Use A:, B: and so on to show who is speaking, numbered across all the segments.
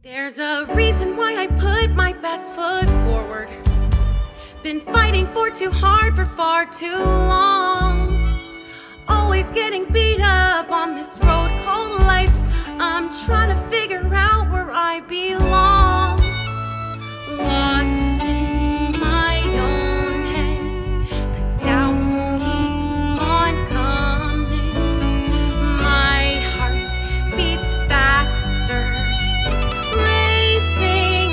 A: There's a reason why I put my best foot forward. Been fighting for too hard for far too long. Always getting beat up on this road called life. I'm trying to figure out where I belong. Lost in my own head, the doubts keep on coming. My heart beats faster. It's racing,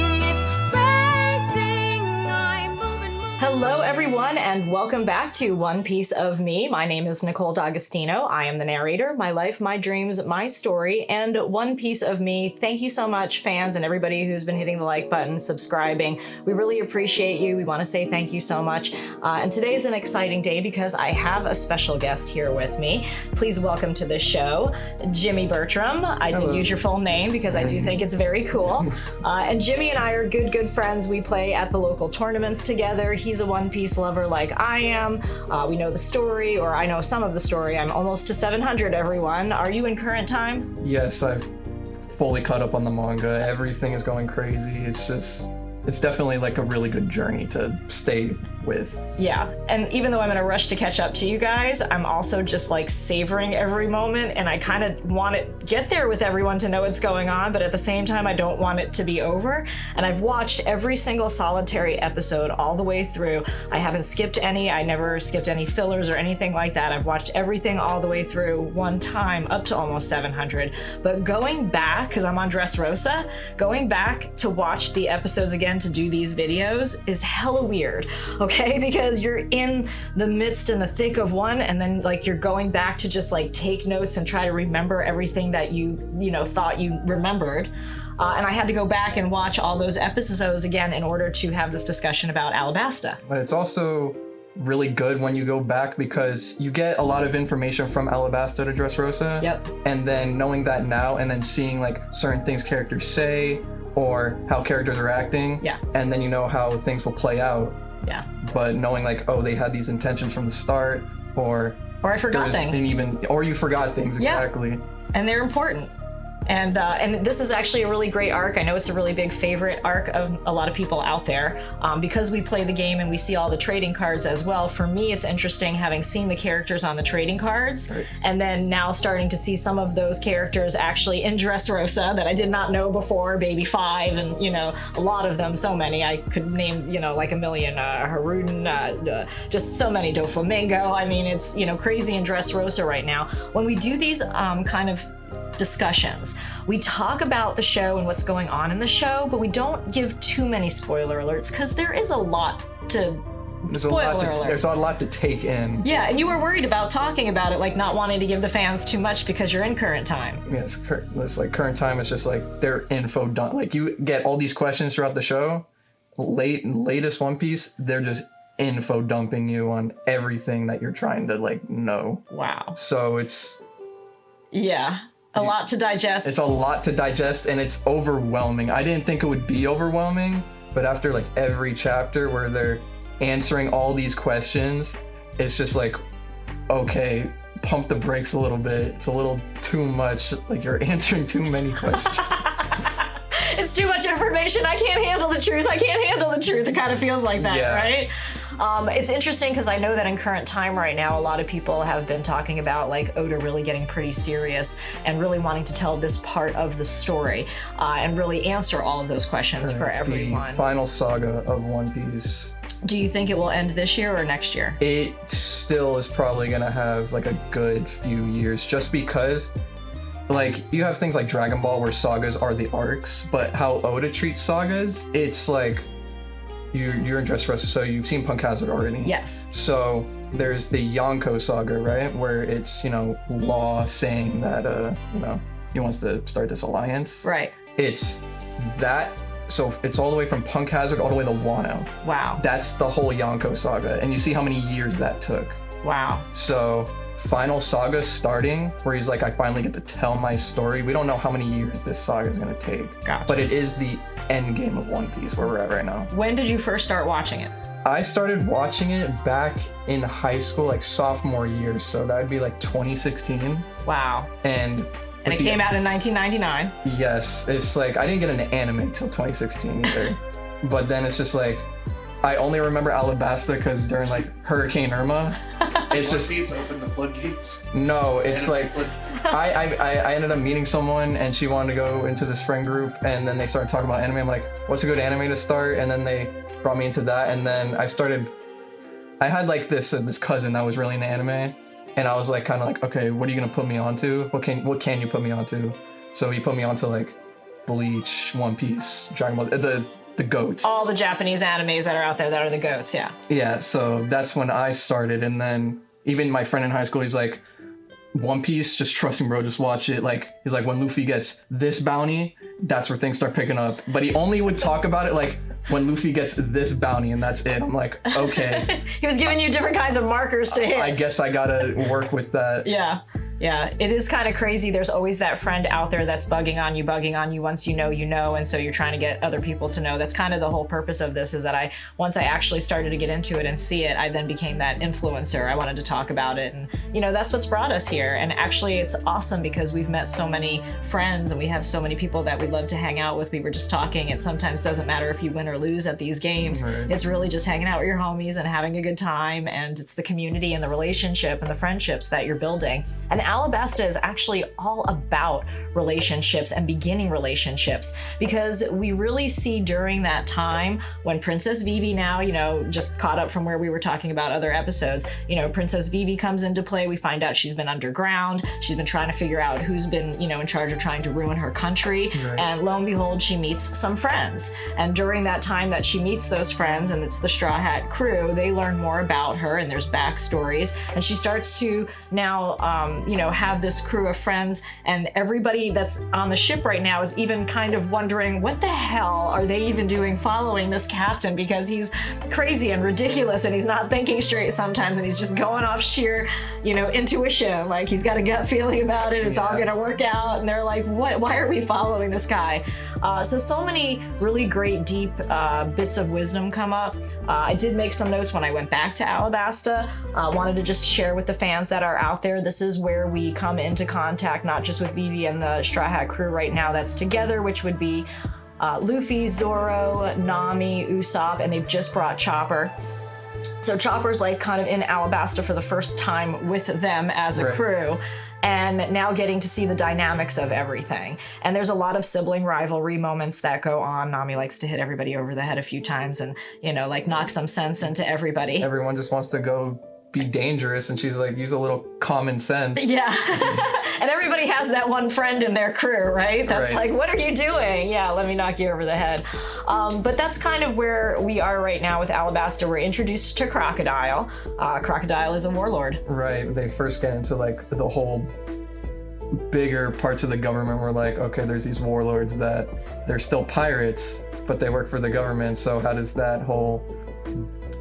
A: I'm moving.
B: Hello everyone and welcome back to One Piece of Me. My name is Nichol. I am the narrator, my life, my dreams, my story, and One Piece of Me. Thank you so much, fans and everybody who's been hitting the like button, subscribing. We really appreciate you. We want to say thank you so much. And today is an exciting day because I have a special guest here with me. Please welcome to the show, Jimmy Bertram. I did use your full name because I do think it's very cool. And Jimmy and I are good friends. We play at the local tournaments together. He's a One Piece lover like I am. We know the story, or I know some of the story. I'm almost to 700, everyone. Are you in current time?
C: Yes, I've fully caught up on the manga. Everything is going crazy. It's definitely like a really good journey to stay with.
B: Yeah, and even though I'm in a rush to catch up to you guys, I'm also just like savoring every moment, and I kind of want to get there with everyone to know what's going on, but at the same time, I don't want it to be over. And I've watched every single solitary episode all the way through. I haven't skipped any. I never skipped any fillers or anything like that. I've watched everything all the way through one time, up to almost 700. But going back, because I'm on Dressrosa, going back to watch the episodes again to do these videos is hella weird, okay? Because you're in the midst and the thick of one, and then like you're going back to just like take notes and try to remember everything that you thought you remembered. And I had to go back and watch all those episodes again in order to have this discussion about Alabasta.
C: But it's also really good when you go back because you get a lot of information from Alabasta to Dressrosa.
B: Yep.
C: And then knowing that now and then seeing like certain things characters say or how characters are acting.
B: Yeah.
C: And then you know how things will play out.
B: Yeah.
C: But knowing like, oh, they had these intentions from the start, or
B: I forgot things.
C: Or you forgot things, exactly.
B: Yeah. And they're important. And this is actually a really great arc. I know it's a really big favorite arc of a lot of people out there. Because we play the game and we see all the trading cards as well, for me it's interesting having seen the characters on the trading cards, right, and then now starting to see some of those characters actually in Dressrosa that I did not know before, Baby 5, and a lot of them, so many. I could name, like a million, Haruden, just so many, Doflamingo. I mean, it's, crazy in Dressrosa right now. When we do these kind of discussions, we talk about the show and what's going on in the show, but we don't give too many spoiler alerts because there is a lot to
C: There's a lot to take in.
B: Yeah, and you were worried about talking about it, like not wanting to give the fans too much because you're in current time.
C: Yes, it's like current time is just like their info dump. Like you get all these questions throughout the show. Latest One Piece, they're just info dumping you on everything that you're trying to like know.
B: Wow.
C: So it's
B: a lot to digest.
C: It's a lot to digest, and it's overwhelming. I didn't think it would be overwhelming, but after like every chapter where they're answering all these questions, it's just like, okay, pump the brakes a little bit. It's a little too much. Like you're answering too many questions.
B: It's too much information. I can't handle the truth. It kind of feels like that,
C: yeah.
B: Right? It's interesting because I know that in current time right now, a lot of people have been talking about like Oda really getting pretty serious and really wanting to tell this part of the story and really answer all of those questions for everyone.
C: The final saga of One Piece.
B: Do you think it will end this year or next year?
C: It still is probably gonna have like a good few years, just because like you have things like Dragon Ball where sagas are the arcs, but how Oda treats sagas, it's like you're in Dressrosa, so you've seen Punk Hazard already.
B: Yes.
C: So there's the Yonko saga, right, where it's Law saying that he wants to start this alliance.
B: Right.
C: It's that. So it's all the way from Punk Hazard all the way to Wano.
B: Wow. That's
C: the whole Yonko saga, and you see how many years that took.
B: Wow.
C: So final saga starting, where he's like, I finally get to tell my story. We don't know how many years this saga is going to take.
B: Gotcha.
C: But it is the end game of One Piece where we're at right now.
B: When did you first start watching it?
C: I started watching it back in high school, like sophomore year. So that would be like 2016.
B: Wow.
C: And
B: And it came out in 1999.
C: Yes, it's like I didn't get into anime till 2016 either. But then it's just like I only remember Alabasta because during like Hurricane Irma, it's just
D: open the floodgates.
C: no, it's like I ended up meeting someone and she wanted to go into this friend group and then they started talking about anime. I'm like, what's a good anime to start? And then they brought me into that and then I had like this cousin that was really into anime. And I was like, kind of like, okay, what are you gonna put me onto? What can you put me onto? So he put me onto like Bleach, One Piece, Dragon Ball, the GOATs.
B: All the Japanese animes that are out there that are the GOATs, yeah.
C: Yeah, so that's when I started, and then even my friend in high school, he's like, One Piece, just trust me, bro, just watch it. Like he's like, when Luffy gets this bounty, that's where things start picking up. But he only would talk about it like when Luffy gets this bounty and that's it. I'm like, okay.
B: He was giving you different kinds of markers to hit.
C: I guess I gotta work with that.
B: Yeah. Yeah, it is kind of crazy. There's always that friend out there that's bugging on you. Once you know, and so you're trying to get other people to know. That's kind of the whole purpose of this, is that once I actually started to get into it and see it, I then became that influencer. I wanted to talk about it, and that's what's brought us here. And actually, it's awesome because we've met so many friends and we have so many people that we love to hang out with. We were just talking. It sometimes doesn't matter if you win or lose at these games.
C: Right.
B: It's really just hanging out with your homies and having a good time, and it's the community and the relationship and the friendships that you're building. And Alabasta is actually all about relationships and beginning relationships, because we really see during that time when Princess Vivi now, just caught up from where we were talking about other episodes, Princess Vivi comes into play. We find out she's been underground. She's been trying to figure out who's been, in charge of trying to ruin her country.
C: Right.
B: And lo and behold, she meets some friends. And during that time that she meets those friends, and it's the Straw Hat crew, they learn more about her and there's backstories. And she starts to now, have this crew of friends, and everybody that's on the ship right now is even kind of wondering, what the hell are they even doing following this captain? Because he's crazy and ridiculous and he's not thinking straight sometimes, and he's just going off sheer, intuition. Like he's got a gut feeling about it. It's all gonna work out. And they're like, why are we following this guy? So many really great deep bits of wisdom come up. I did make some notes when I went back to Alabasta. Wanted to just share with the fans that are out there. This is where we come into contact, not just with Vivi and the Straw Hat crew right now that's together, which would be Luffy, Zoro, Nami, Usopp, and they've just brought Chopper. So Chopper's like kind of in Alabasta for the first time with them as a crew. And now getting to see the dynamics of everything. And there's a lot of sibling rivalry moments that go on. Nami likes to hit everybody over the head a few times and, knock some sense into everybody.
C: Everyone just wants to go be dangerous, and she's like, use a little common sense.
B: Yeah. And everybody has that one friend in their crew, right? That's like, what are you doing? Yeah, let me knock you over the head. But that's kind of where we are right now with Alabasta. We're introduced to Crocodile. Crocodile is a warlord.
C: Right. They first get into like the whole bigger parts of the government. We're like, okay, there's these warlords that they're still pirates, but they work for the government. So how does that whole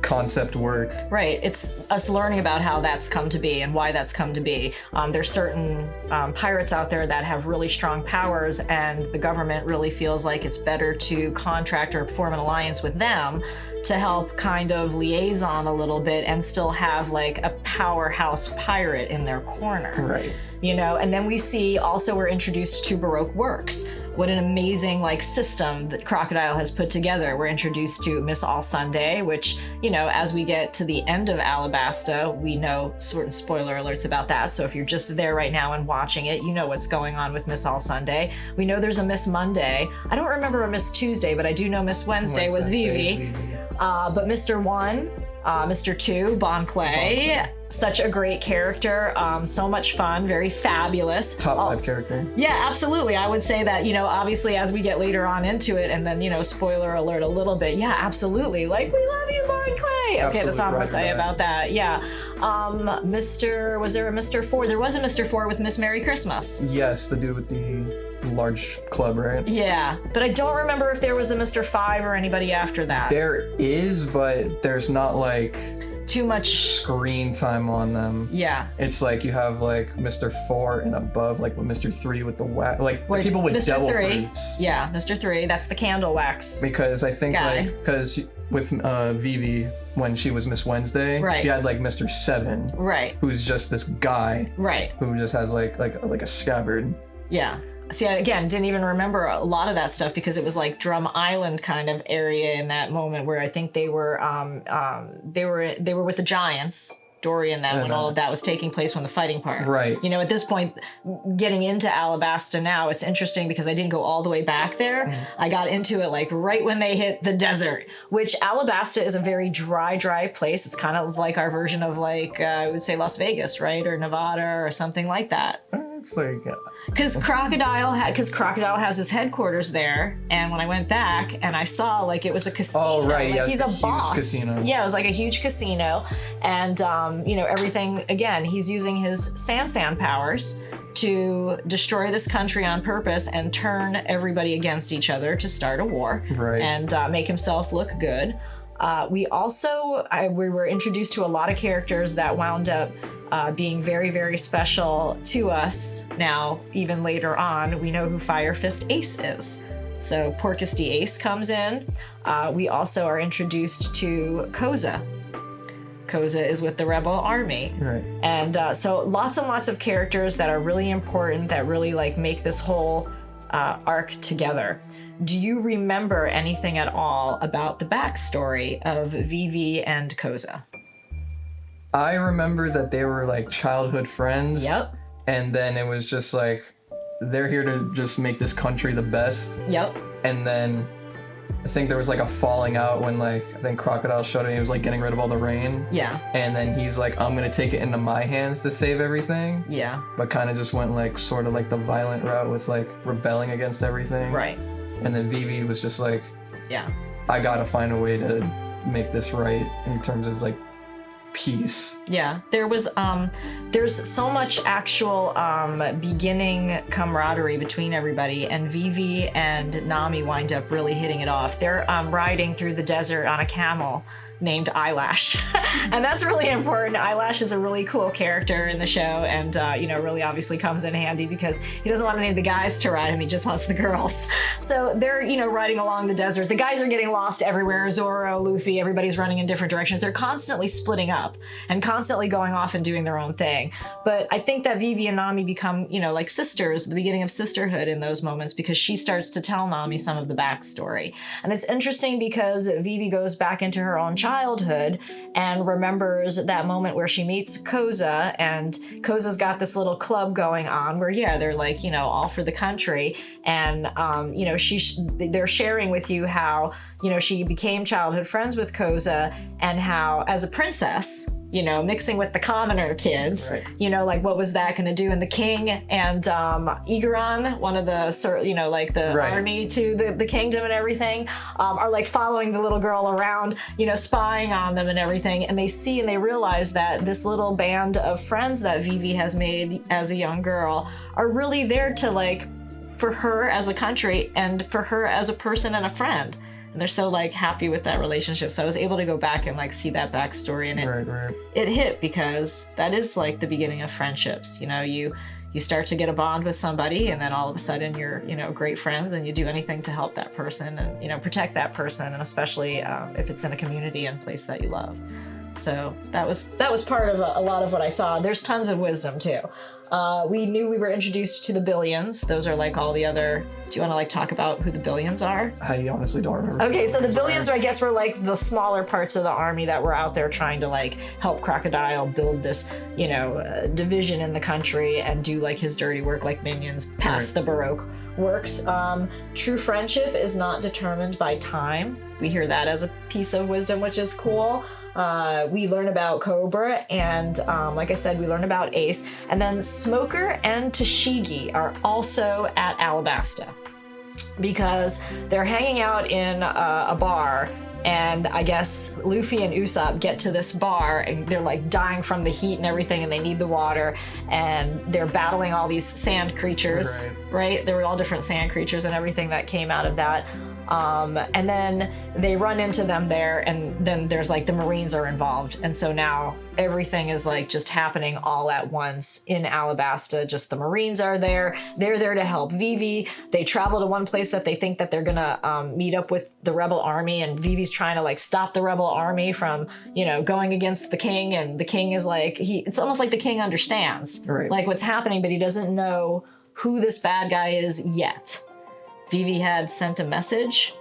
C: concept work?
B: Right. It's us learning about how that's come to be and why that's come to be. There's certain pirates out there that have really strong powers, and the government really feels like it's better to contract or form an alliance with them to help kind of liaison a little bit and still have like a powerhouse pirate in their corner.
C: Right.
B: And then we see also we're introduced to Baroque works. What an amazing system that Crocodile has put together. We're introduced to Miss All Sunday, which, as we get to the end of Alabasta, we know certain spoiler alerts about that. So if you're just there right now and watching it, you know what's going on with Miss All Sunday. We know there's a Miss Monday. I don't remember a Miss Tuesday, but I do know Miss Wednesday was Vivi. But Mr. 1, Mr. 2, Bon Clay. Such a great character, so much fun, very fabulous.
C: Top 5 character.
B: Yeah, absolutely. I would say that, obviously as we get later on into it, and then, spoiler alert a little bit, yeah, absolutely. Like, we love you, Bon Clay. Okay, that's all I'm going to say about that. Yeah. Was there a Mr. 4? There was a Mr. 4 with Miss Merry Christmas.
C: Yes, the dude with the large club, right?
B: Yeah, but I don't remember if there was a Mr. 5 or anybody after that.
C: There is, but there's not like
B: too much
C: screen time on them.
B: Yeah.
C: It's like you have like Mr. 4 and above, like with Mr. 3 with the wax, like the people with
B: Mr.
C: devil
B: 3,
C: fruits.
B: Yeah, Mr. 3, that's the candle wax.
C: Because I think
B: guy.
C: because with Vivi, when she was Miss Wednesday,
B: right.
C: you had like Mr. 7,
B: right,
C: who's just this guy,
B: right,
C: who just has like a scabbard.
B: Yeah. See, I, again, didn't even remember a lot of that stuff because it was like Drum Island kind of area in that moment where I think they were with the Giants, Dory and them, when all of that was taking place when the fighting part.
C: Right.
B: You know, at this point, getting into Alabasta now, it's interesting because I didn't go all the way back there. I got into it like right when they hit the desert, which Alabasta is a very dry place. It's kind of like our version of like, I would say Las Vegas, right? Or Nevada or something like that.
C: It's like
B: Because Crocodile has his headquarters there, and when I went back and I saw like it was a casino.
C: Oh right,
B: like,
C: yeah,
B: he's a boss.
C: Casino.
B: Yeah, it was like a huge casino, and you know, everything. Again, he's using his Sansan powers to destroy this country on purpose and turn everybody against each other to start a war,
C: right,
B: and make himself look good. We were introduced to a lot of characters that wound up being very, very special to us. Now, even later on, we know who Fire Fist Ace is. So Porcus D. Ace comes in. We also are introduced to Koza. Koza is with the Rebel Army.
C: Right.
B: And so lots and lots of characters that are really important, that really like make this whole arc together. Do you remember anything at all about the backstory of Vivi and Koza?
C: I remember that they were like childhood friends.
B: Yep.
C: And then it was just like, they're here to just make this country the best.
B: Yep.
C: And then I think there was like a falling out when like, I think Crocodile showed it, he was like getting rid of all the rain.
B: Yeah.
C: And then he's like, I'm gonna take it into my hands to save everything.
B: Yeah.
C: But kind of just went like sort of like the violent route with like rebelling against everything.
B: Right.
C: And then Vivi was just like,
B: yeah,
C: I gotta find a way to make this right in terms of like peace.
B: Yeah, there's so much actual beginning camaraderie between everybody, and Vivi and Nami wind up really hitting it off. They're riding through the desert on a camel named Eyelash. And that's really important. Eyelash is a really cool character in the show, and you know, really obviously comes in handy because he doesn't want any of the guys to ride him, he just wants the girls. So they're, you know, riding along the desert. The guys are getting lost everywhere. Zoro, Luffy, everybody's running in different directions. They're constantly splitting up and constantly going off and doing their own thing. But I think that Vivi and Nami become, you know, like sisters, the beginning of sisterhood in those moments, because she starts to tell Nami some of the backstory. And it's interesting because Vivi goes back into her own childhood and remembers that moment where she meets Koza, and Koza's got this little club going on where, yeah, they're like, you know, all for the country. And, you know, they're sharing with you how, you know, she became childhood friends with Koza, and how as a princess, you know, mixing with the commoner kids, right, you know, like what was that going to do? And the king and Igaron, one of the, you know, like the
C: right,
B: army to the kingdom and everything, are like following the little girl around, you know, spying on them and everything. And they see and they realize that this little band of friends that Vivi has made as a young girl are really there to like, for her as a country and for her as a person and a friend. And they're so like happy with that relationship. So I was able to go back and like see that backstory, and it hit, because that is like the beginning of friendships. You know, you start to get a bond with somebody, and then all of a sudden you're, you know, great friends, and you do anything to help that person and, you know, protect that person, and especially if it's in a community and place that you love. So that was part of a lot of what I saw. There's tons of wisdom too. We knew we were introduced to the Billions. Those are like all the other. Do you want to like talk about who the Billions are?
C: I honestly don't remember.
B: Okay, so the Billions are, I guess, were like the smaller parts of the army that were out there trying to like help Crocodile build this, you know, division in the country and do like his dirty work, like minions past the Baroque works. True friendship is not determined by time. We hear that as a piece of wisdom, which is cool. We learn about Cobra, and like I said, we learn about Ace. And then Smoker and Tashigi are also at Alabasta, because they're hanging out in a bar, and I guess Luffy and Usopp get to this bar, and they're like dying from the heat and everything, and they need the water, and they're battling all these sand creatures, right? There were all different sand creatures and everything that came out of that. And then they run into them there, and then there's like the Marines are involved. And so now everything is like just happening all at once in Alabasta. Just the Marines are there. They're there to help Vivi. They travel to one place that they think that they're gonna meet up with the rebel army, and Vivi's trying to like stop the rebel army from, you know, going against the king. And the king is like, it's almost like the king understands like what's happening, but he doesn't know who this bad guy is yet. Vivi had sent a message,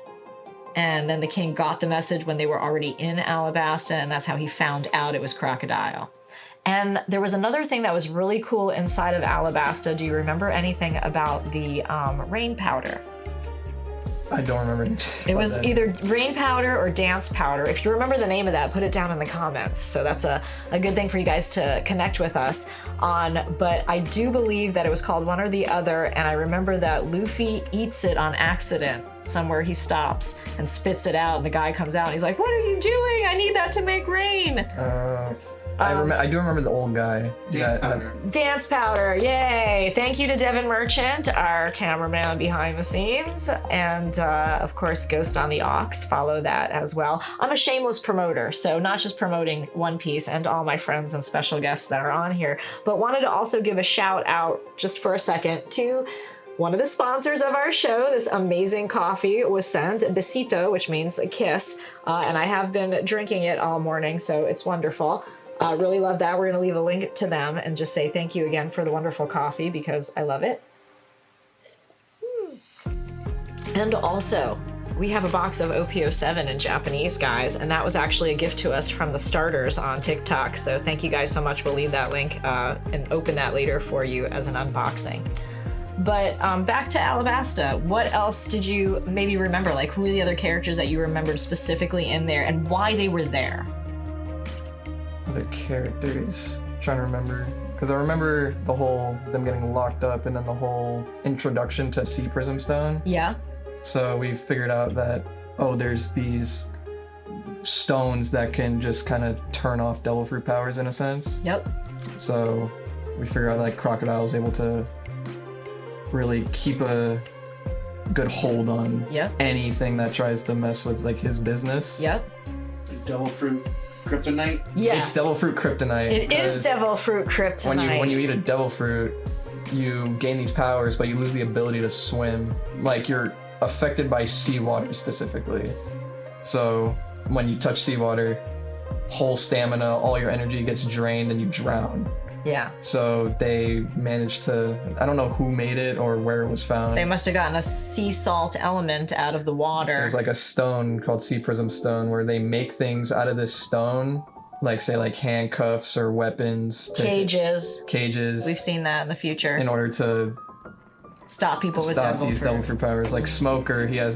B: and then the king got the message when they were already in Alabasta, and that's how he found out it was Crocodile. And there was another thing that was really cool inside of Alabasta. Do you remember anything about the rain powder?
C: I don't remember anything.
B: It was either rain powder or dance powder. If you remember the name of that, put it down in the comments. So that's a good thing for you guys to connect with us on. But I do believe that it was called one or the other. And I remember that Lofi eats it on accident. Somewhere he stops and spits it out. And the guy comes out and he's like, "What are you doing? I need that to make rain."
C: I do remember the old guy.
B: Dance powder, yay! Thank you to Devin Merchant, our cameraman behind the scenes, and of course Ghost on the Aux, follow that as well. I'm a shameless promoter, so not just promoting One Piece and all my friends and special guests that are on here, but wanted to also give a shout out just for a second to one of the sponsors of our show. This amazing coffee was sent, Besito, which means a kiss, and I have been drinking it all morning, so it's wonderful. Really love that. We're going to leave a link to them and just say thank you again for the wonderful coffee because I love it. And also, we have a box of OPO7 in Japanese, guys, and that was actually a gift to us from the starters on TikTok. So thank you guys so much. We'll leave that link and open that later for you as an unboxing. But back to Alabasta, what else did you maybe remember? Like, who were the other characters that you remembered specifically in there and why they were there?
C: The characters, I'm trying to remember, because I remember the whole them getting locked up and then the whole introduction to Sea Prism Stone.
B: Yeah.
C: So we figured out that there's these stones that can just kind of turn off devil fruit powers in a sense.
B: Yep.
C: So we figured out like Crocodile's able to really keep a good hold on anything that tries to mess with like his business.
B: Yep.
D: Devil fruit kryptonite?
B: Yes.
C: It's devil fruit kryptonite.
B: It is devil fruit kryptonite.
C: When you eat a devil fruit, you gain these powers, but you lose the ability to swim. Like, you're affected by seawater specifically. So when you touch seawater, whole stamina, all your energy gets drained and you drown.
B: Yeah.
C: So they managed to, I don't know who made it or where it was found.
B: They must have gotten a sea salt element out of the water.
C: There's like a stone called Sea Prism Stone where they make things out of this stone, like say like handcuffs or weapons.
B: Cages.
C: We've
B: seen that in the future.
C: In order to
B: stop people with
C: devil fruit powers. Like Smoker, he has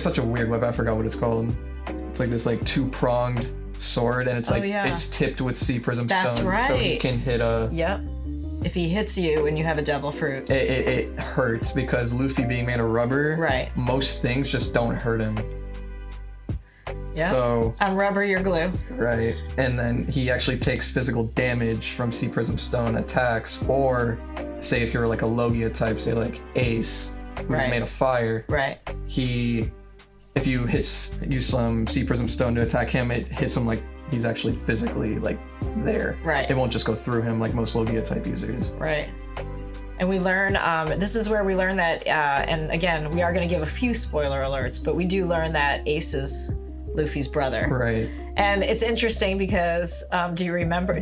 C: such a weird weapon, I forgot what it's called. It's like this like two-pronged sword, and it's it's tipped with Sea Prism Stone.
B: That's right.
C: So he can hit a...
B: Yep. If he hits you and you have a devil fruit.
C: It hurts because Luffy being made of rubber,
B: right?
C: Most things just don't hurt him.
B: Yeah.
C: So
B: on rubber, you're glue.
C: Right. And then he actually takes physical damage from Sea Prism Stone attacks, or say if you're like a Logia type, say like Ace, who's made of fire.
B: Right.
C: If you use some Sea Prism Stone to attack him, it hits him like he's actually physically like there.
B: Right.
C: It won't just go through him like most Logia type users.
B: Right. And we learn, this is where we learn that, and again, we are going to give a few spoiler alerts, but we do learn that Ace is Luffy's brother.
C: Right.
B: And it's interesting because, do you remember? We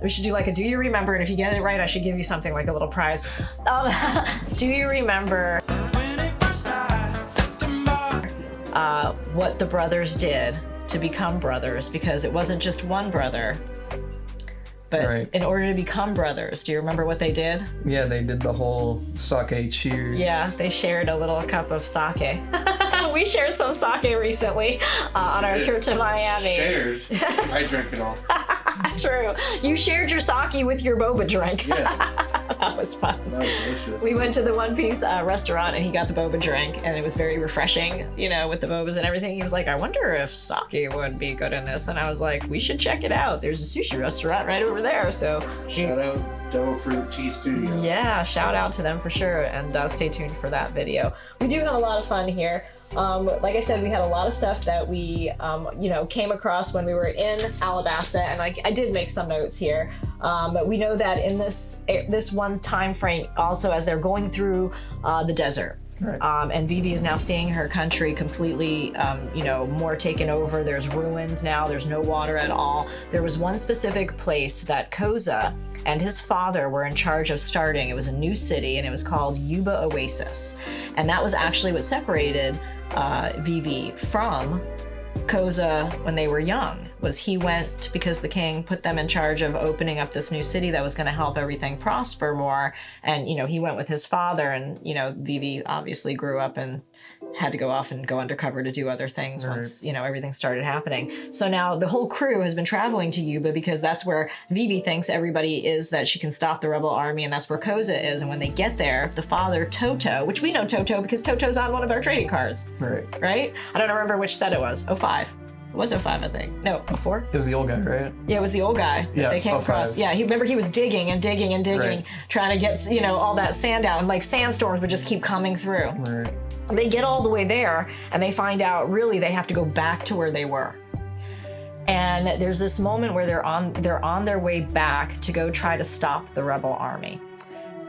B: should do like a do you remember, and if you get it right, I should give you something like a little prize. Do you remember what the brothers did to become brothers? Because it wasn't just one brother, but in order to become brothers, do you remember what they did? Yeah,
C: they did the whole sake cheers.
B: Yeah, they shared a little cup of sake. We shared some sake recently on our trip to Miami.
D: Shared? I drank it all.
B: True. You shared your sake with your boba drink.
D: Yeah.
B: That was fun.
D: That was delicious.
B: We went to the One Piece restaurant and he got the boba drink, and it was very refreshing, with the bobas and everything. He was like, I wonder if sake would be good in this. And I was like, we should check it out. There's a sushi restaurant right over there. So
D: shout out Devil Fruit Tea Studio.
B: Yeah, shout out to them for sure. And stay tuned for that video. We do have a lot of fun here. Like I said, we had a lot of stuff that we, came across when we were in Alabasta, and I did make some notes here. But we know that in this one time frame, also as they're going through the desert,
C: Right.
B: And Vivi is now seeing her country completely, more taken over. There's ruins now. There's no water at all. There was one specific place that Koza and his father were in charge of starting. It was a new city, and it was called Yuba Oasis. And that was actually what separated Vivi from Koza when they were young. Was he went because the king put them in charge of opening up this new city that was going to help everything prosper more. And, he went with his father, and, Vivi obviously grew up and had to go off and go undercover to do other things once, everything started happening. So now the whole crew has been traveling to Yuba because that's where Vivi thinks everybody is, that she can stop the rebel army, and that's where Koza is. And when they get there, the father, Toto, which we know Toto because Toto's on one of our trading cards. Right? I don't remember which set it was. 05. It was 05, I think. No, 04?
C: It was the old guy, right?
B: Yeah, it was the old guy that they came across. Yeah, he was digging and digging and digging, trying to get, all that sand out. And like sandstorms would just keep coming through.
C: Right.
B: They get all the way there, and they find out really they have to go back to where they were. And there's this moment where they're on their way back to go try to stop the rebel army.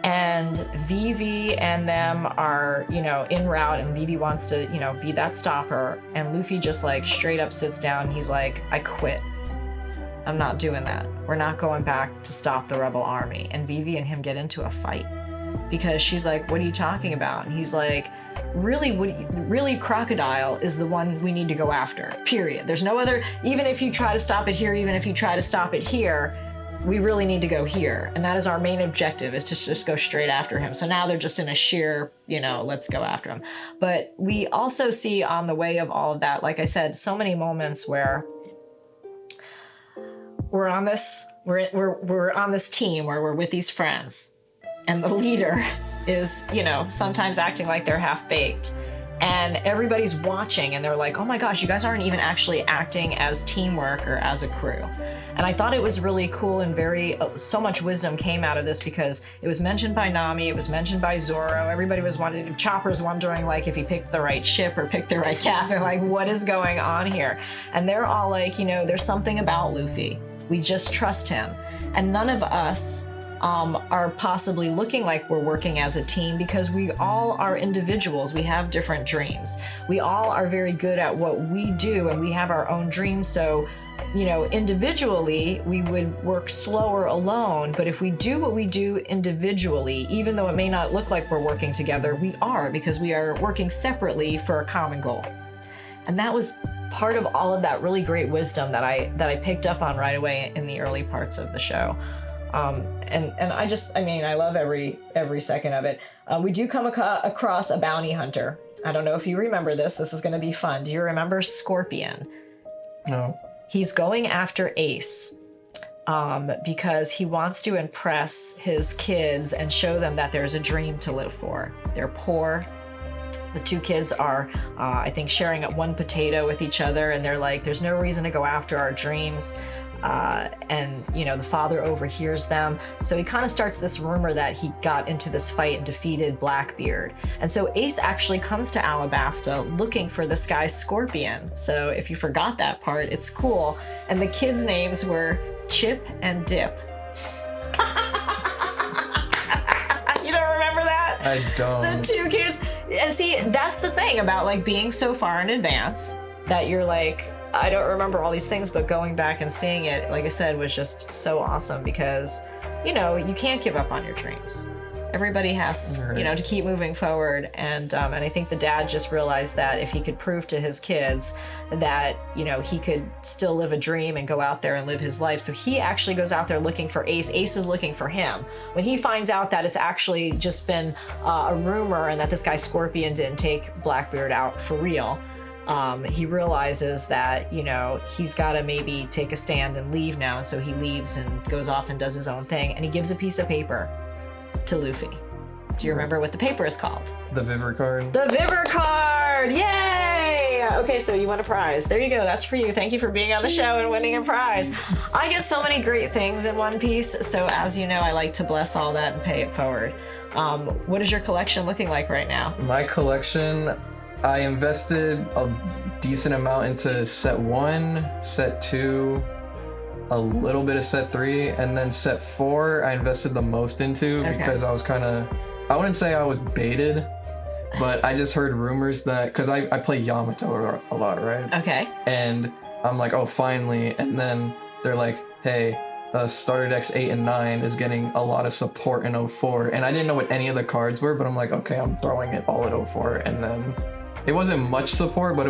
B: And Vivi and them are, en route, and Vivi wants to, be that stopper. And Luffy just like straight up sits down, and he's like, I quit. I'm not doing that. We're not going back to stop the rebel army. And Vivi and him get into a fight because she's like, what are you talking about? And he's like, really Crocodile is the one we need to go after, period. There's no other, even if you try to stop it here, even if you try to stop it here, we really need to go here. And that is our main objective, is to just go straight after him. So now they're just in a sheer, let's go after him. But we also see on the way of all of that, like I said, so many moments where we're on this team where we're with these friends, and the leader is, sometimes acting like they're half-baked. And everybody's watching, and they're like, oh my gosh, you guys aren't even actually acting as teamwork or as a crew. And I thought it was really cool, and so much wisdom came out of this, because it was mentioned by Nami, it was mentioned by Zoro, everybody was wondering, Chopper's wondering like if he picked the right ship or picked the right captain, like what is going on here? And they're all like, there's something about Luffy. We just trust him. And none of us are possibly looking like we're working as a team, because we all are individuals. We have different dreams. We all are very good at what we do, and we have our own dreams. So, individually, we would work slower alone. But if we do what we do individually, even though it may not look like we're working together, we are, because we are working separately for a common goal. And that was part of all of that really great wisdom that I picked up on right away in the early parts of the show. And I love every second of it. We do come across a bounty hunter. I don't know if you remember this. This is going to be fun. Do you remember Scorpion?
C: No.
B: He's going after Ace because he wants to impress his kids and show them that there's a dream to live for. They're poor. The two kids are, I think, sharing one potato with each other, and they're like, there's no reason to go after our dreams. And the father overhears them. So he kind of starts this rumor that he got into this fight and defeated Blackbeard. And so Ace actually comes to Alabasta looking for this guy Scorpion. So if you forgot that part, it's cool. And the kids' names were Chip and Dip. You don't remember that?
C: I don't.
B: The two kids. And see, that's the thing about like being so far in advance that you're like, I don't remember all these things, but going back and seeing it, like I said, was just so awesome, because, you can't give up on your dreams. Everybody has, to keep moving forward. And I think the dad just realized that if he could prove to his kids that, he could still live a dream and go out there and live his life. So he actually goes out there looking for Ace. Ace is looking for him. When he finds out that it's actually just been a rumor and that this guy Scorpion didn't take Blackbeard out for real, he realizes that, he's got to maybe take a stand and leave now. And so he leaves and goes off and does his own thing. And he gives a piece of paper to Luffy. Do you remember what the paper is called?
C: The Viver card.
B: The Viver card! Yay! Okay, so you won a prize. There you go. That's for you. Thank you for being on the show and winning a prize. I get so many great things in One Piece. So as you know, I like to bless all that and pay it forward. What is your collection looking like right now?
C: My collection, I invested a decent amount into set 1, set 2, a little bit of set 3, and then set 4 I invested the most into because I was I wouldn't say I was baited, But I just heard rumors that, because I play Yamato a lot, right?
B: Okay.
C: And I'm like, oh, finally. And then they're like, hey, Starter Decks 8 and 9 is getting a lot of support in 04. And I didn't know what any of the cards were, but I'm like, okay, I'm throwing it all at 04. And then it wasn't much support, but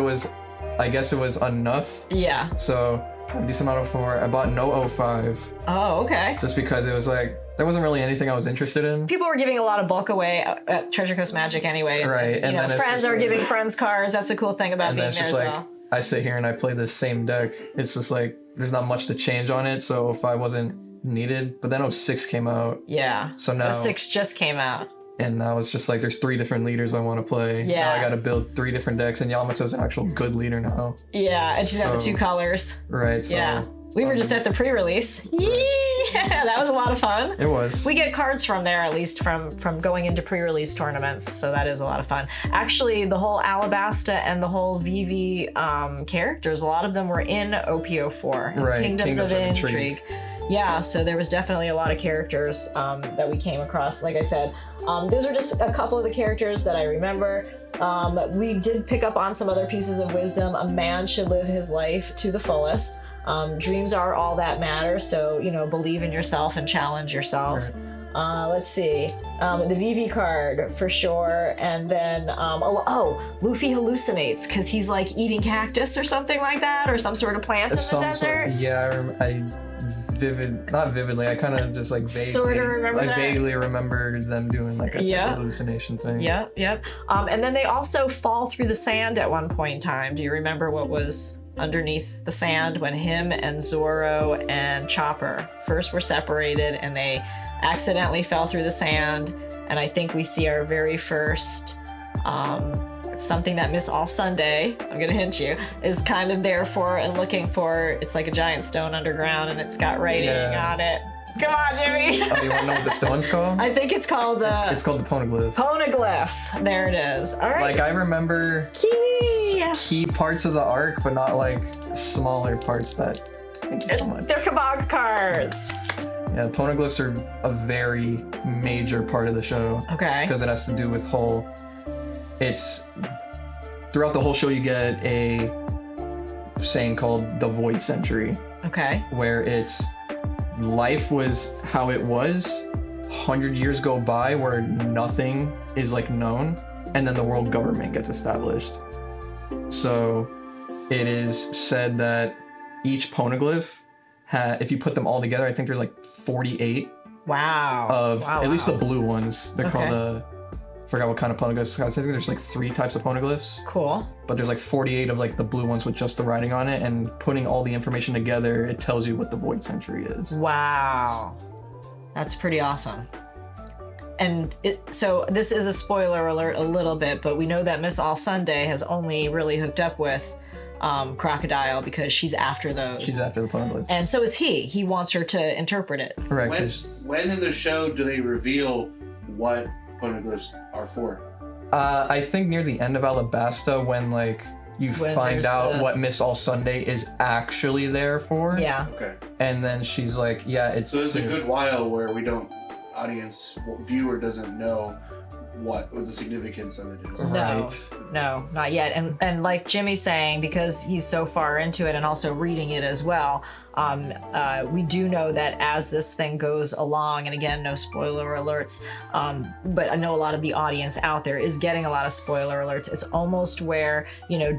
C: I guess it was enough.
B: Yeah.
C: So a decent amount of 04. I bought no 05.
B: Oh, okay.
C: Just because it was like, there wasn't really anything I was interested in.
B: People were giving a lot of bulk away at Treasure Coast Magic anyway.
C: Right.
B: And then friends are giving friends cards. That's the cool thing about being there as well.
C: I sit here and I play this same deck. It's just like, there's not much to change on it. So 05 wasn't needed. But then 06 came out.
B: Yeah.
C: So now
B: 06 just came out.
C: And now it's just like, there's 3 different leaders I want to play.
B: Yeah.
C: Now I got to build 3 different decks, and Yamato's an actual good leader now.
B: Yeah, and she's got the 2 colors.
C: Right. So,
B: yeah. We were just at the pre-release. Yeah, that was a lot of fun.
C: It was.
B: We get cards from there, at least from going into pre-release tournaments, so that is a lot of fun. Actually, the whole Alabasta and the whole VV characters, a lot of them were in OP04.
C: Right.
B: Kingdoms of Intrigue. Yeah, so there was definitely a lot of characters that we came across. Like I said, those are just a couple of the characters that I remember. We did pick up on some other pieces of wisdom. A man should live his life to the fullest. Dreams are all that matters, so, believe in yourself and challenge yourself. Right. Let's see. The VV card, for sure. And then, Lofi hallucinates, because he's, like, eating cactus or something like that, or some sort of plant in the desert.
C: Not vividly, I kind of just, like, vaguely remember them doing, like, a hallucination thing.
B: Yep. And then they also fall through the sand at one point in time. Do you remember what was underneath the sand when him and Zoro and Chopper first were separated and they accidentally fell through the sand? And I think we see our very first it's something that Miss All Sunday, I'm gonna hint you, is kind of there for and looking for. It's like a giant stone underground and it's got writing on it. Come on, Jimmy.
C: Oh, you want to know what the stone's called?
B: I think it's called
C: it's called the Poneglyph.
B: Poneglyph. There it is. All right.
C: Like, I remember key parts of the arc, but not like smaller parts that. Thank you so much.
B: They're Kabag cards.
C: Yeah, Poneglyphs are a very major part of the show.
B: Okay.
C: Because it has to do with it's throughout the whole show you get a saying called the Void Century.
B: Okay.
C: Where it's life was how it was, 100 years go by where nothing is like known, and then the world government gets established. So it is said that each Poneglyph, if you put them all together, I think there's like 48.
B: Wow.
C: At least the blue ones. They're called I forgot what kind of poneglyphs. I think there's like 3 types of poneglyphs.
B: Cool.
C: But there's like 48 of like the blue ones with just the writing on it, and putting all the information together, it tells you what the Void Century is.
B: Wow. That's pretty awesome. And so this is a spoiler alert a little bit, but we know that Miss All Sunday has only really hooked up with Crocodile because she's after those.
C: She's after the poneglyphs.
B: And so is he. He wants her to interpret it.
C: Right.
D: When in the show do they reveal what poneglyphs are for?
C: I think near the end of Alabasta, when like you find out what Miss All Sunday is actually there for.
B: Yeah.
D: Okay.
C: And then she's like, so
D: there's a good while where viewer doesn't know what the significance of it is.
B: No, not yet. And like Jimmy's saying, because he's so far into it and also reading it as well, we do know that as this thing goes along, and again, no spoiler alerts, but I know a lot of the audience out there is getting a lot of spoiler alerts. It's almost where,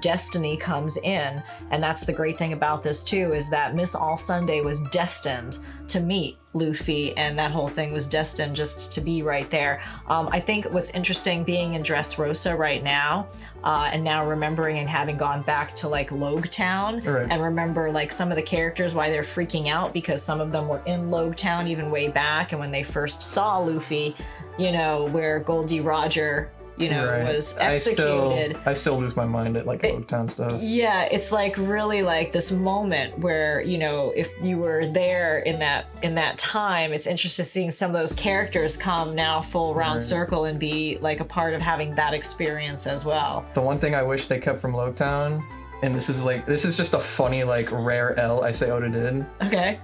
B: destiny comes in. And that's the great thing about this too, is that Miss All Sunday was destined to meet Luffy, and that whole thing was destined just to be right there. I think what's interesting being in Dressrosa right now, and now remembering and having gone back to like Logue Town, and remember like some of the characters, why they're freaking out, because some of them were in Logue Town even way back, and when they first saw Luffy, where Goldie Roger was executed.
C: I still lose my mind at like Logue Town stuff.
B: Yeah, it's like really like this moment where, if you were there in that time, it's interesting seeing some of those characters come now full round circle and be like a part of having that experience as well.
C: The one thing I wish they kept from Logue Town, and this is just a funny like rare L I say Oda did.
B: Okay.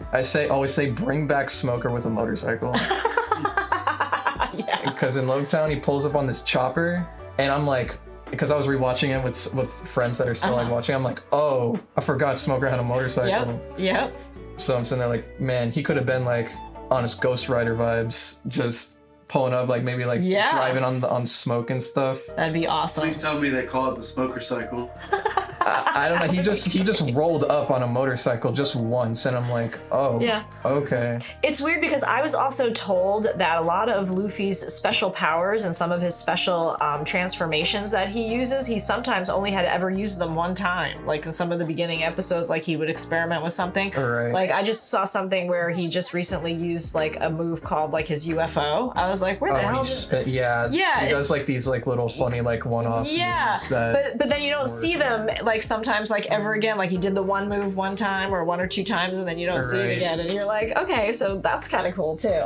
C: Always say bring back Smoker with a motorcycle.
B: Yeah.
C: Because in Logue Town, he pulls up on this chopper, And I'm like, because I was rewatching it with friends that are still like watching, I'm like, oh, I forgot Smoker had a motorcycle.
B: Yep.
C: So I'm sitting there like, man, he could have been like on his Ghost Rider vibes, just pulling up, like maybe like driving on smoke and stuff.
B: That'd be awesome.
D: Please tell me they call it the smoker cycle.
C: I don't know. He just rolled up on a motorcycle just once, and I'm like, oh, okay.
B: It's weird because I was also told that a lot of Luffy's special powers and some of his special transformations that he uses, he sometimes only had ever used them one time. Like in some of the beginning episodes, like he would experiment with something.
C: Right.
B: Like I just saw something where he just recently used like a move called like his UFO. I was like, where the hell did...
C: Yeah. He does like these like little funny like one-off moves that
B: but then you don't see them like sometimes like ever again. Like he did the one move one time or one or two times and then you don't see it again and you're like, okay, so that's kind of cool too.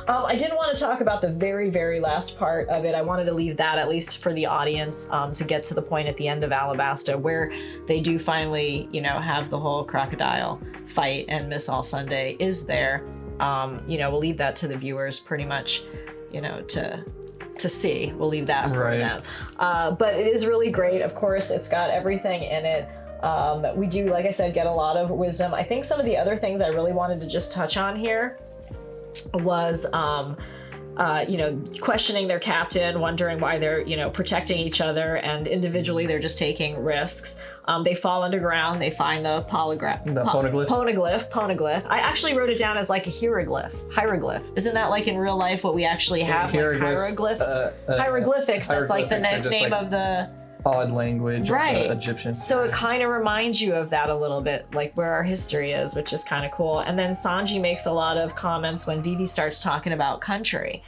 B: I didn't want to talk about the very, very last part of it. I wanted to leave that at least for the audience to get to the point at the end of Alabasta where they do finally, you know, have the whole crocodile fight and Miss All Sunday is there. You know, we'll leave that to the viewers pretty much, you know, to see. We'll leave that for them. But it is really great. Of course, it's got everything in it. We do, like I said, get a lot of wisdom. I think some of the other things I really wanted to just touch on here was, you know, questioning their captain, wondering why they're, you know, protecting each other, and individually they're just taking risks. They fall underground. They find the poneglyph. Poneglyph. I actually wrote it down as like a hieroglyph. Isn't that like in real life what we actually have? Like hieroglyphs? Hieroglyphics. That's like the name of the...
C: odd language of the Egyptian.
B: So it kind of reminds you of that a little bit, like where our history is, which is kind of cool. And then Sanji makes a lot of comments when Vivi starts talking about country.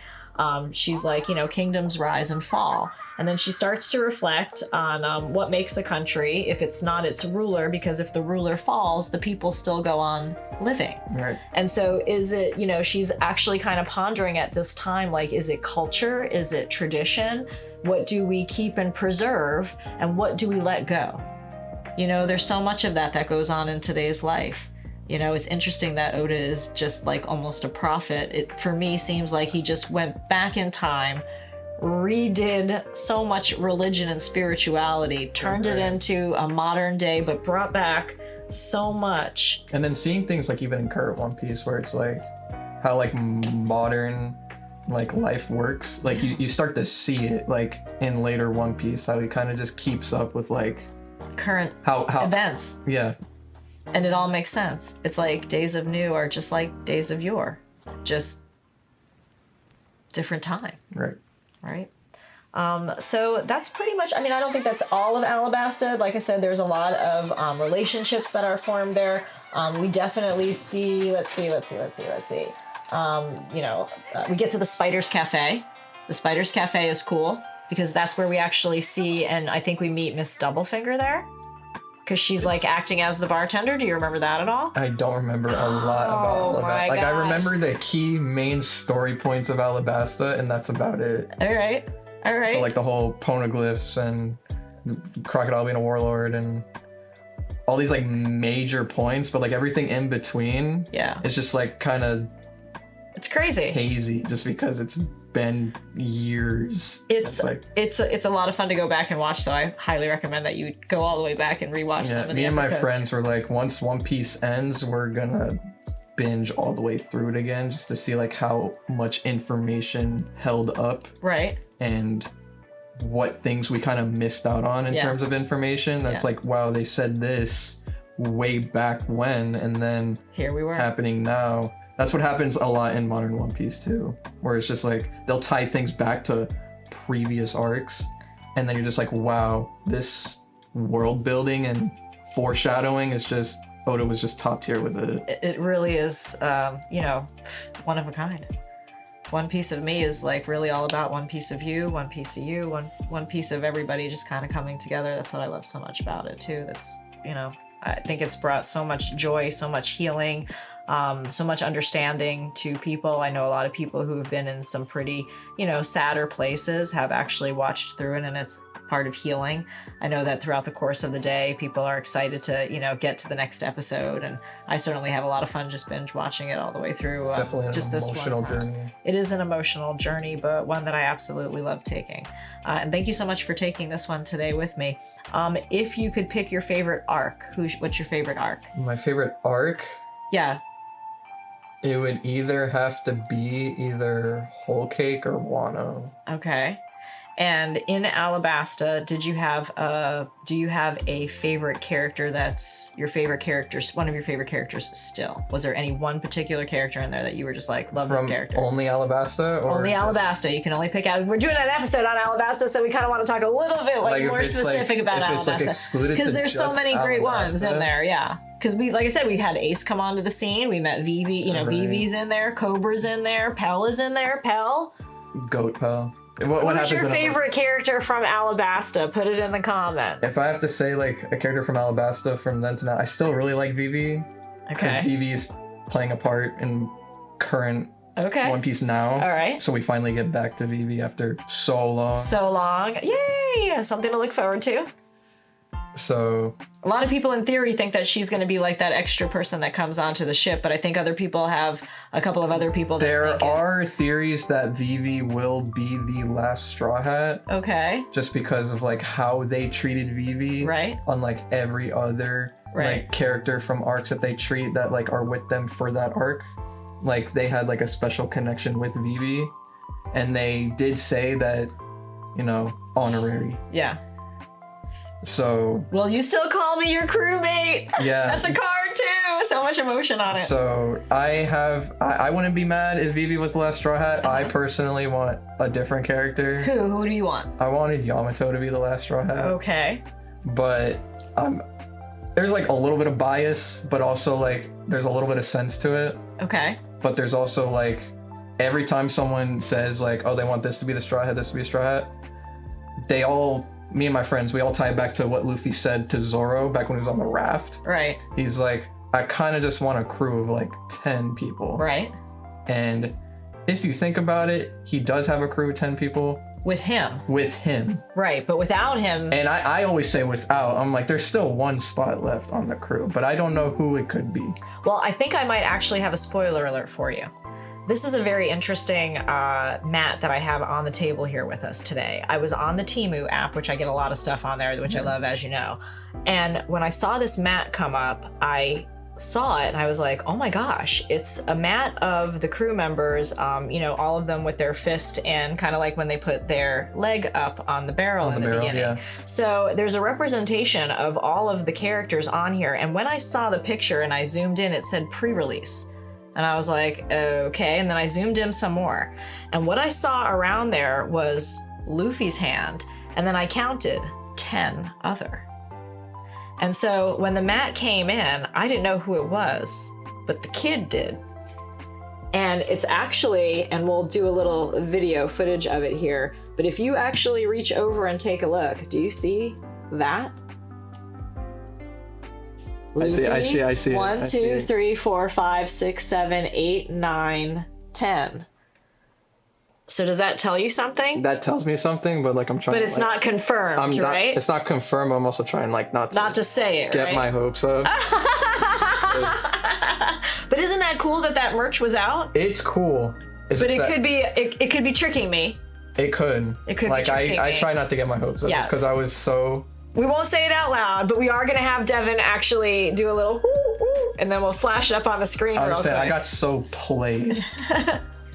B: She's like, you know, kingdoms rise and fall. And then she starts to reflect on what makes a country if it's not its ruler, because if the ruler falls, the people still go on living.
C: Right.
B: And so is it, you know, she's actually kind of pondering at this time, like, is it culture? Is it tradition? What do we keep and preserve? And what do we let go? You know, there's so much of that goes on in today's life. You know, it's interesting that Oda is just like almost a prophet. It, for me, seems like he just went back in time, redid so much religion and spirituality, turned it into a modern day, but brought back so much.
C: And then seeing things like even in current One Piece where it's like how like modern like life works, like you start to see it like in later One Piece, how he kind of just keeps up with like
B: current
C: how
B: events.
C: Yeah.
B: And it all makes sense. It's like days of new are just like days of yore, just different time. Right. So that's pretty much, I mean, I don't think that's all of Alabasta. Like I said, there's a lot of relationships that are formed there. We definitely see, let's see. You know, we get to the Spider's Cafe. The Spider's Cafe is cool because that's where we actually see, and I think we meet Miss Doublefinger there. Because she's like acting as the bartender. Do you remember that at all?
C: I don't remember a lot about Alabasta. Like, I remember the key main story points of Alabasta, and that's about it.
B: All right.
C: So like the whole poneglyphs and the Crocodile being a warlord and all these like major points, but like everything in between is just like kind of...
B: It's crazy.
C: Hazy, just because it's been years.
B: It's a lot of fun to go back and watch, so I highly recommend that you go all the way back and rewatch some of the episodes.
C: Me and my friends were like, once One Piece ends, we're gonna binge all the way through it again just to see like how much information held up.
B: Right.
C: And what things we kind of missed out on in terms of information. That's like, wow, they said this way back when, and then
B: here we were
C: happening now. That's what happens a lot in modern One Piece too, where it's just like they'll tie things back to previous arcs, and then you're just like, wow, this world building and foreshadowing is just, Oda was just top tier with it.
B: It really is, you know, one of a kind. One piece of me is like really all about one piece of you, one piece of you, one piece of everybody just kind of coming together. That's what I love so much about it too. That's, you know, I think it's brought so much joy, so much healing, so much understanding to people. I know a lot of people who have been in some pretty, you know, sadder places have actually watched through it, and it's part of healing. I know that throughout the course of the day, people are excited to, you know, get to the next episode, and I certainly have a lot of fun just binge watching it all the way through.
C: It's definitely an
B: just
C: emotional
B: this one time.
C: journey.
B: It is an emotional journey, but one that I absolutely love taking. And thank you so much for taking this one today with me. If you could pick your favorite arc, what's your favorite arc?
C: My favorite arc?
B: Yeah.
C: It would either have to be either Whole Cake or Wano.
B: Okay. And in Alabasta, do you have a favorite character that's your favorite characters, one of your favorite characters still? Was there any one particular character in there that you were just like, love this character?
C: Only Alabasta? Or
B: only Alabasta. You can only pick out. We're doing an episode on Alabasta, so we kind of want to talk a little bit more specific about Alabasta. Because there's so many great ones in there, yeah. Because like I said, we had Ace come onto the scene. We met Vivi, Vivi's in there, Cobra's in there, Pell is in there, Pell.
C: Goat Pell.
B: What's your favorite character from Alabasta? Put it in the comments.
C: If I have to say like a character from Alabasta from then to now, I still really like Vivi. Because Vivi's playing a part in current One Piece now.
B: All right.
C: So we finally get back to Vivi after so long.
B: So long. Yay! Something to look forward to.
C: So
B: a lot of people in theory think that she's going to be like that extra person that comes onto the ship, but I think other people have a couple of other people that
C: there are theories that Vivi will be the last Straw Hat.
B: Okay.
C: Just because of like how they treated Vivi.
B: Right.
C: Unlike every other like character from arcs that they treat that like are with them for that arc. Like they had like a special connection with Vivi, and they did say that, honorary.
B: Yeah.
C: So.
B: Will you still call me your crewmate?
C: Yeah.
B: That's a card too. So much emotion on it.
C: So I wouldn't be mad if Vivi was the last Straw Hat. I personally want a different character.
B: Who do you want?
C: I wanted Yamato to be the last Straw Hat.
B: Okay.
C: But there's like a little bit of bias, but also like there's a little bit of sense to it.
B: Okay.
C: But there's also like every time someone says like, oh, they want this to be the Straw Hat, this to be a Straw Hat, me and my friends, we all tie it back to what Luffy said to Zoro back when he was on the raft.
B: Right.
C: He's like, I kind of just want a crew of like 10 people.
B: Right.
C: And if you think about it, he does have a crew of 10 people.
B: With him. Right, but without him.
C: And I always say without. I'm like, there's still one spot left on the crew, but I don't know who it could be.
B: Well, I think I might actually have a spoiler alert for you. This is a very interesting mat that I have on the table here with us today. I was on the Temu app, which I get a lot of stuff on there, which I love, as you know. And when I saw this mat come up, I saw it and I was like, oh my gosh, it's a mat of the crew members, all of them with their fist in, kind of like when they put their leg up on the barrel in the beginning. Yeah. So there's a representation of all of the characters on here. And when I saw the picture and I zoomed in, it said pre-release. And I was like, okay. And then I zoomed in some more. And what I saw around there was Luffy's hand. And then I counted 10 other. And so when the mat came in, I didn't know who it was, but the kid did. And it's actually, and we'll do a little video footage of it here, but if you actually reach over and take a look, do you see that? Luffy,
C: I see.
B: 1, 2, 3, 4, 5, 6, 7, 8, 9, 10. So does that tell you something?
C: That tells me something, but like I'm trying.
B: But it's not confirmed, right?
C: It's not confirmed. I'm also trying not
B: to say it.
C: Get my hopes up.
B: But isn't that cool that merch was out?
C: It's cool.
B: But it could be tricking me.
C: It could.
B: It could be tricking me.
C: I try not to get my hopes up just because I was so.
B: We won't say it out loud, but we are going to have Devin actually do a little woo, and then we'll flash it up on the screen real quick.
C: I got so played.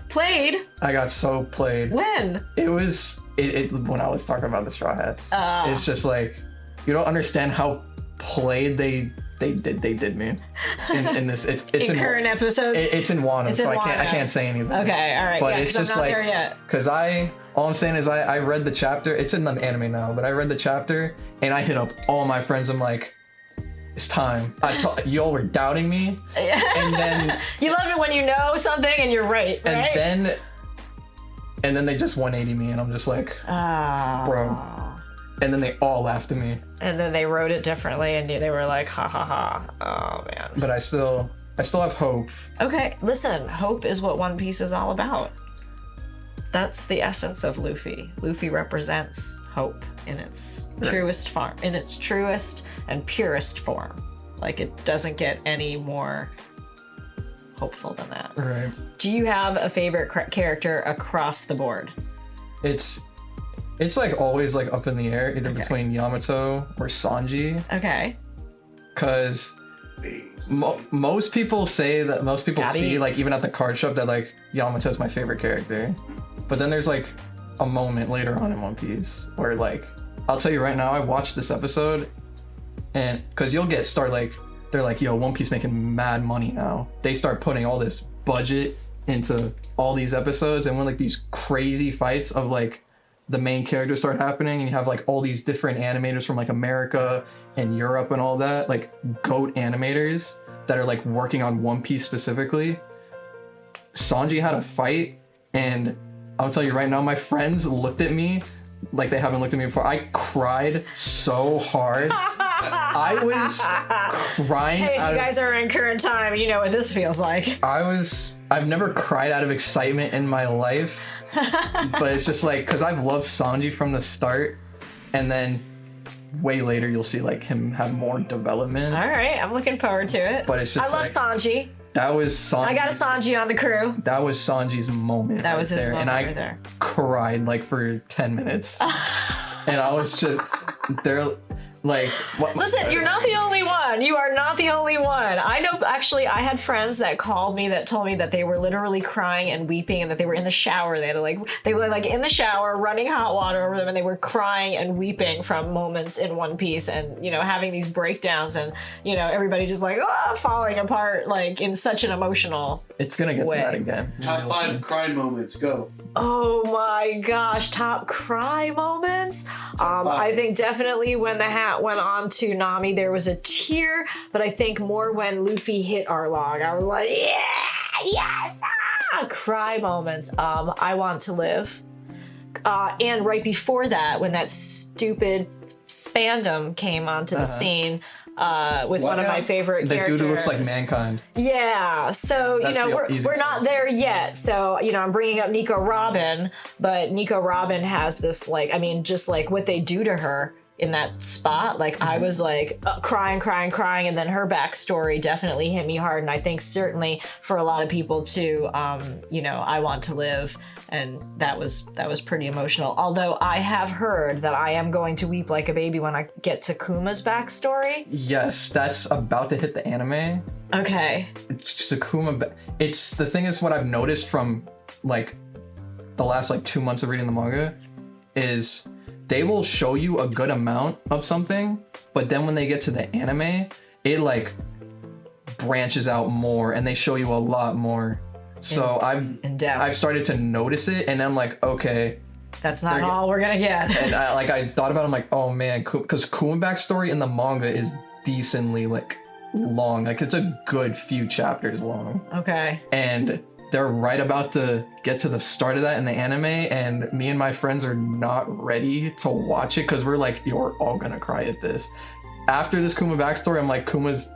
B: Played?
C: I got so played.
B: When?
C: It was when I was talking about the Straw Hats. It's just like, you don't understand how played they did me in this. It's in
B: current episodes.
C: It's in Wano, so I can't say anything.
B: Okay, all right.
C: But it's just
B: I'm not
C: like
B: there yet.
C: Because all I'm saying is I read the chapter. It's in the anime now, but I read the chapter and I hit up all my friends. I'm like, it's time. Y'all were doubting me, and then
B: you love it when you know something and you're right.
C: And then they just 180 me, and I'm just like, bro. And then they all laughed at me.
B: And then they wrote it differently, and they were like, ha ha ha. Oh man.
C: But I still have hope.
B: Okay, listen. Hope is what One Piece is all about. That's the essence of Luffy. Luffy represents hope in its truest form, in its truest and purest form. Like, it doesn't get any more hopeful than that.
C: Right.
B: Do you have a favorite character across the board?
C: It's like always like up in the air, either between Yamato or Sanji.
B: Okay.
C: Because most people say that, most people see, like, even at the card shop, that like Yamato's my favorite character. But then there's like a moment later on in One Piece where, like, I'll tell you right now, I watched this episode, and because you'll start like, they're like, yo, One Piece making mad money now. They start putting all this budget into all these episodes, and when like these crazy fights of like the main characters start happening, and you have like all these different animators from like America and Europe and all that, like GOAT animators that are like working on One Piece specifically. Sanji had a fight, and I'll tell you right now, my friends looked at me like they haven't looked at me before. I cried so hard. I was crying.
B: Hey, if you guys are in current time, you know what this feels like.
C: I've never cried out of excitement in my life, but it's just like, because I've loved Sanji from the start, and then way later you'll see like him have more development.
B: All right, I'm looking forward to it.
C: But it's just,
B: I love Sanji.
C: That was Sanji.
B: I got a Sanji on the crew.
C: That was Sanji's moment.
B: That was his
C: there.
B: moment
C: and I
B: right there.
C: Cried like for 10 minutes. And I was just there. Like,
B: listen, you're not the only one. You are not the only one. I know, actually, I had friends that called me that told me that they were literally crying and weeping, and that they were in the shower. They were like in the shower, running hot water over them, and they were crying and weeping from moments in One Piece, and, you know, having these breakdowns, and, you know, everybody just like, falling apart, like in such an emotional
C: It's gonna get
B: way.
C: to that again.
D: Top 5 cry moments, go.
B: Oh my gosh, top cry moments. I think definitely when the hat went on to Nami, there was a tear, but I think more when Luffy hit Arlong. I was like, yeah, yes, cry moments. I Want to Live. And right before that, when that stupid Spandam came onto the scene, with one of my favorite characters.
C: The dude who looks like Mankind.
B: Yeah, so,
C: That's,
B: you know, we're not there yet. So, you know, I'm bringing up Nico Robin, but Nico Robin has this, like, I mean, just like what they do to her in that spot, like, I was like crying, and then her backstory definitely hit me hard, and I think certainly for a lot of people too. You know, I Want to Live, and that was pretty emotional. Although I have heard that I am going to weep like a baby when I get to Kuma's backstory.
C: Yes, that's about to hit the anime.
B: Okay.
C: It's the Kuma. It's the thing is, what I've noticed from like the last like 2 months of reading the manga is they will show you a good amount of something, but then when they get to the anime, it like branches out more, and they show you a lot more. So I've started to notice it, and I'm like, okay,
B: that's not all we're gonna get.
C: And I thought about it, I'm like, oh man, because Kuma backstory in the manga is decently like long, like it's a good few chapters long.
B: Okay.
C: And they're right about to get to the start of that in the anime, and me and my friends are not ready to watch it because we're like, you're all gonna cry at this. After this Kuma backstory, I'm like, Kuma's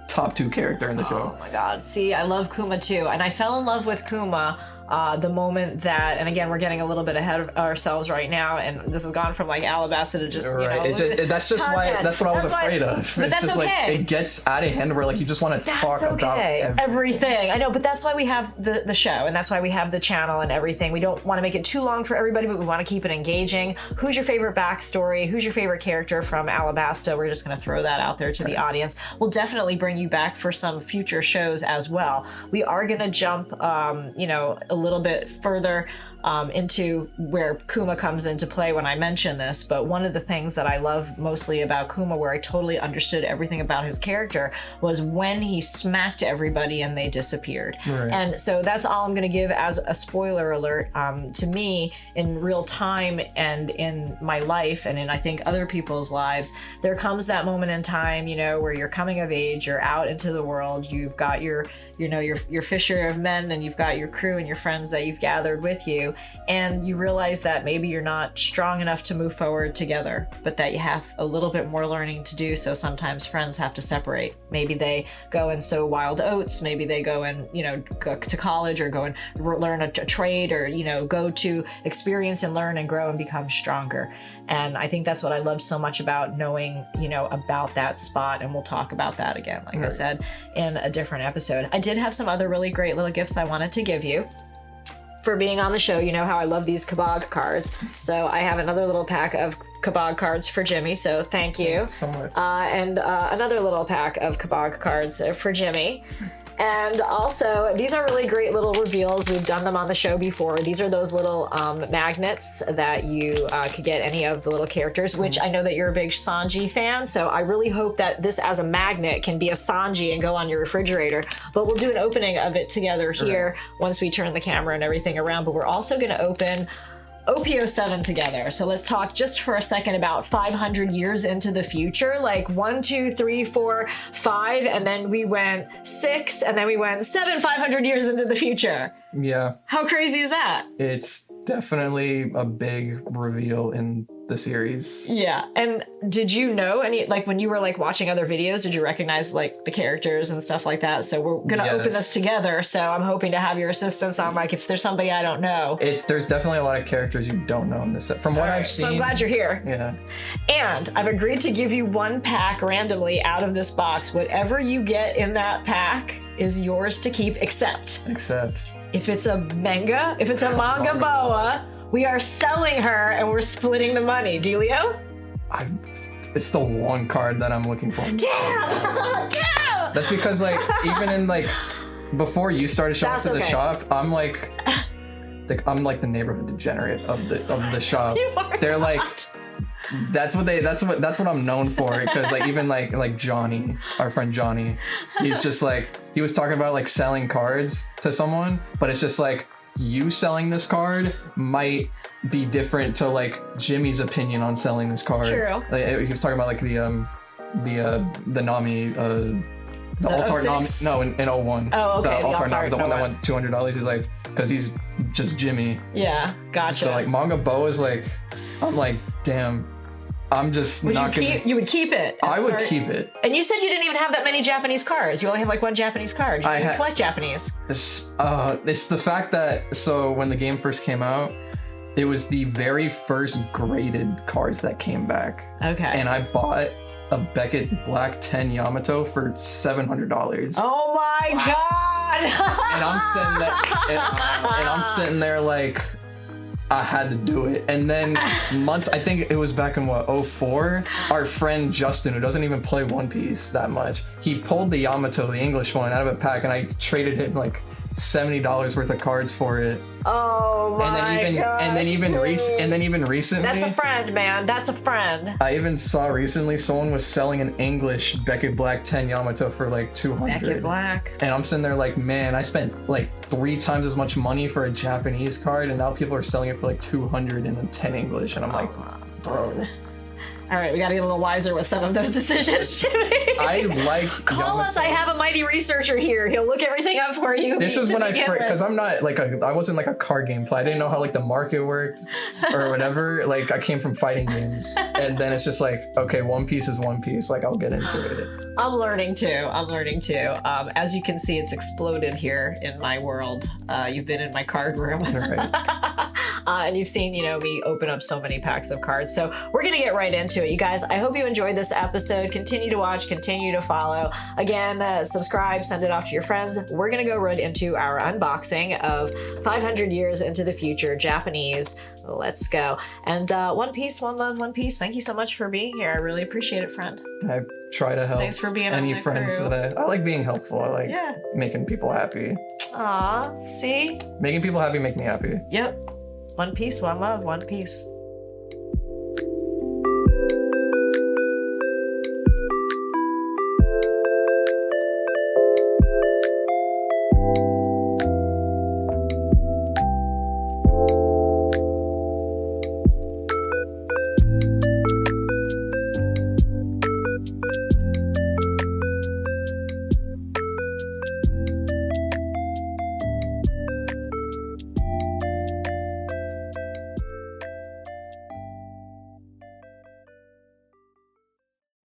C: top 2 character in the show.
B: Oh my god. See, I love Kuma too. And I fell in love with Kuma the moment that, and again, we're getting a little bit ahead of ourselves right now, and this has gone from like Alabasta to just, you know.
C: That's just
B: content.
C: why, that's what I was afraid of.
B: But
C: it's
B: that's
C: just
B: okay.
C: like, it gets out of hand where like you just want to talk about
B: everything. I know, but that's why we have the show, and that's why we have the channel and everything. We don't want to make it too long for everybody, but we want to keep it engaging. Who's your favorite backstory? Who's your favorite character from Alabasta? We're just going to throw that out there to the audience. We'll definitely bring you back for some future shows as well. We are going to jump, you know, a little bit further into where Kuma comes into play when I mention this, but one of the things that I love mostly about Kuma, where I totally understood everything about his character, was when he smacked everybody and they disappeared.
C: Right.
B: And so that's all I'm going to give as a spoiler alert. To me, in real time and in my life and in, I think, other people's lives, there comes that moment in time, you know, where you're coming of age, you're out into the world, you've got your, you know, your fisher of men, and you've got your crew and your friends that you've gathered with you, you, and you realize that maybe you're not strong enough to move forward together, but that you have a little bit more learning to do. So sometimes friends have to separate. Maybe they go and sow wild oats. Maybe they go and, go to college or go and learn a trade, or, go to experience and learn and grow and become stronger. And I think that's what I loved so much about knowing, about that spot. And we'll talk about that again, like I said, in a different episode. I did have some other really great little gifts I wanted to give you for being on the show. You know how I love these Kabog cards. So I have another little pack of Kabog cards for Jimmy. So thank you.
C: So much.
B: And another little pack of Kabog cards for Jimmy. And also, these are really great little reveals. We've done them on the show before. These are those little magnets that you could get any of the little characters, which I know that you're a big Sanji fan, so I really hope that this as a magnet can be a Sanji and go on your refrigerator. But we'll do an opening of it together here once we turn the camera and everything around. But we're also going to open OPO 7 together. So let's talk just for a second about 500 years into the future, like 1, 2, 3, 4, 5, and then we went 6, and then we went 7, 500 years into the future.
C: Yeah.
B: How crazy is that?
C: It's definitely a big reveal in the series.
B: Yeah. And did you know any, like when you were like watching other videos, did you recognize like the characters and stuff like that? So we're going to open this together. So I'm hoping to have your assistance on like if there's somebody I don't know.
C: There's definitely a lot of characters you don't know in this set. From what I've seen.
B: So I'm glad you're here.
C: Yeah.
B: And I've agreed to give you one pack randomly out of this box. Whatever you get in that pack is yours to keep, except if it's a manga, if it's a manga boa, we are selling her and we're splitting the money. Dealio?
C: It's the one card that I'm looking for.
B: Damn! Damn!
C: That's because like even in like before you started showing up to the shop, I'm like the neighborhood degenerate of the shop.
B: You are
C: They're like that's what I'm known for, because like even like Johnny, our friend Johnny, he's just like, he was talking about like selling cards to someone, but it's just like, you selling this card might be different to like Jimmy's opinion on selling this card.
B: True.
C: Like, he was talking about like the Nami, the Altart Nami. No, in 01.
B: Oh, okay.
C: The Altart Nami, the one that went $200. He's like, because he's just Jimmy.
B: Yeah, gotcha.
C: So like manga boa is like, I'm like, damn. I'm just
B: you would keep it.
C: I would keep it.
B: And you said you didn't even have that many Japanese cards. You only have like one Japanese card. You collect Japanese.
C: It's the fact that, so when the game first came out, it was the very first graded cards that came back. Okay. And I bought a Beckett Black 10 Yamato for $700.
B: Oh my God!
C: And I'm sitting there like, I had to do it. And then months, I think it was back in 04, our friend Justin, who doesn't even play One Piece that much, he pulled the Yamato, the English one, out of a pack, and I traded him like $70 worth of cards for it.
B: Oh my gosh.
C: And then even recently.
B: That's a friend, man. That's a friend.
C: I even saw recently someone was selling an English Beckett Black 10 Yamato for like $200.
B: Beckett Black.
C: And I'm sitting there like, man, I spent like 3 times as much money for a Japanese card, and now people are selling it for like $200 and 10 English, and I'm like, bro.
B: All right, we got to get a little wiser with some of those decisions, Jimmy.
C: I like
B: Call us. I have a mighty researcher here. He'll look everything up for you.
C: This is when because I'm not like I wasn't like a card game player. I didn't know how like the market worked or whatever. Like I came from fighting games, and then it's just like, okay, One Piece is One Piece. Like I'll get into it.
B: I'm learning too. As you can see, it's exploded here in my world. You've been in my card room.
C: Right.
B: And you've seen, me open up so many packs of cards. So we're going to get right into it. You guys, I hope you enjoyed this episode. Continue to watch, continue to follow. Again, subscribe, send it off to your friends. We're going to go right into our unboxing of 500 Years into the Future, Japanese. Let's go. And One Piece, One Love, One Piece. Thank you so much for being here. I really appreciate it, friend.
C: I try to help.
B: Thanks for being
C: any
B: on
C: friends
B: crew.
C: that I like being helpful. I like making people happy.
B: Aw, see?
C: Making people happy make me happy.
B: Yep. One Piece, One Love, One Piece.